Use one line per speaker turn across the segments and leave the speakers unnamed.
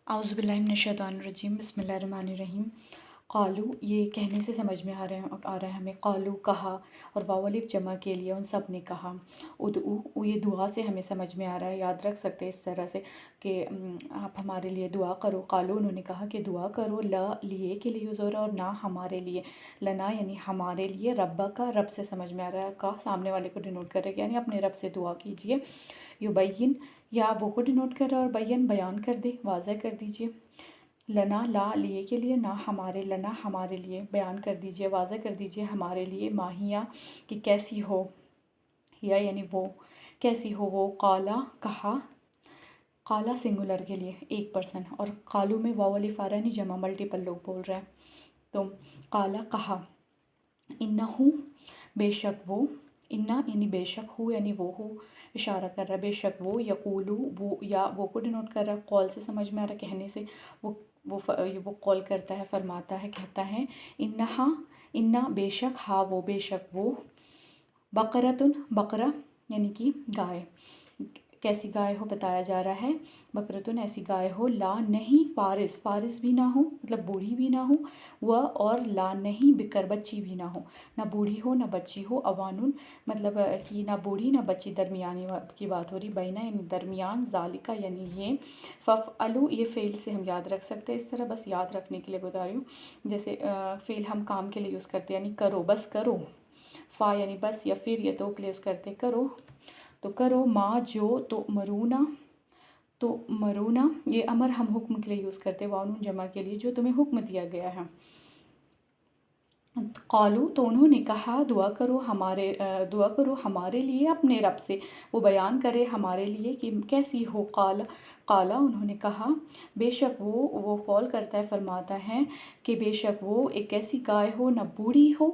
اعوذ باللہ من الشیطان الرجیم بسم اللہ الرحمن الرحیم۔ قالو یہ کہنے سے سمجھ میں آ رہا ہے ہمیں، قالو کہا، اور واو الف جمع کے لیے ان سب نے کہا۔ ادعو یہ دعا سے ہمیں سمجھ میں آ رہا ہے، یاد رکھ سکتے اس طرح سے کہ آپ ہمارے لیے دعا کرو۔ قالو انہوں نے کہا کہ دعا کرو، لا لیے کے لیے زور اور نہ ہمارے لیے، لنا یعنی ہمارے لیے، ربا کا رب سے سمجھ میں آ رہا ہے، کا سامنے والے کو ڈینوٹ کر رہے ہیں یعنی اپنے رب سے دعا کیجئے۔ یبین یا وہ کو ڈینوٹ کر رہا ہے اور بین بیان کر دے، واضح کر دیجئے۔ لنا لا لیے کے لیے، نہ ہمارے، لنا ہمارے لیے، بیان کر دیجئے، واضح کر دیجئے ہمارے لیے، ماہیہ کہ کیسی ہو، یا یعنی وہ کیسی ہو وہ، قالا کہا، قالا سنگولر کے لیے ایک پرسن، اور قالو میں واو الف آ رہا ہے نہیں جمع، ملٹیپل لوگ بول رہے ہیں، تو قالا کہا، انہو بے شک وہ، انا یعنی بے شک، ہو یعنی وہ ہو، اشارہ کر رہا ہے بے شک وہ، یقولو وہ یا وہ کو ڈینوٹ کر رہا ہے، قول سے سمجھ میں آ رہا ہے، کہنے سے، وہ قول کرتا ہے، فرماتا ہے، کہتا ہے، انہا انا بے شک، ہا وہ بے شک وہ، بقرتن بقرہ یعنی کہ گائے، کیسی گائے ہو بتایا جا رہا ہے، بقرتن ایسی گائے ہو، لا نہیں فارس، فارس بھی نہ ہو مطلب بوڑھی بھی نہ ہو، وہ اور لا نہیں بکر بچی بھی نہ ہو، نہ بوڑھی ہو نہ بچی ہو، اوانن مطلب کہ نہ بوڑھی نہ بچی، درمیانی کی بات ہو رہی، بینہ یعنی درمیان، ذالکہ یعنی یہ، ففعلوا یہ فعل سے ہم یاد رکھ سکتے ہیں، اس طرح بس یاد رکھنے کے لیے بتا رہی ہوں، جیسے فعل ہم کام کے لیے یوز کرتے ہیں یعنی کرو، بس کرو، فا یعنی بس، یا پھر یہ تو کے لیے یوز کرتے کرو، تو کرو، ما جو، تو مرونا، تو مرونا یہ امر ہم حکم کے لیے یوز کرتے ہیں، واؤن جمع کے لیے، جو تمہیں حکم دیا گیا ہے۔ قالو تو انہوں نے کہا، دعا کرو ہمارے لیے اپنے رب سے، وہ بیان کرے ہمارے لیے کہ کیسی ہو، قالا انہوں نے کہا، بے شک وہ قول کرتا ہے، فرماتا ہے کہ بے شک وہ ایک ایسی گائے ہو، نہ بوڑھی ہو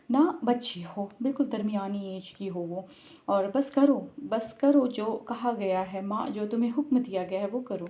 نہ بچی ہو، بالکل درمیانی ایج کی ہو وہ، اور بس کرو جو کہا گیا ہے، ماں جو تمہیں حکم دیا گیا ہے وہ کرو۔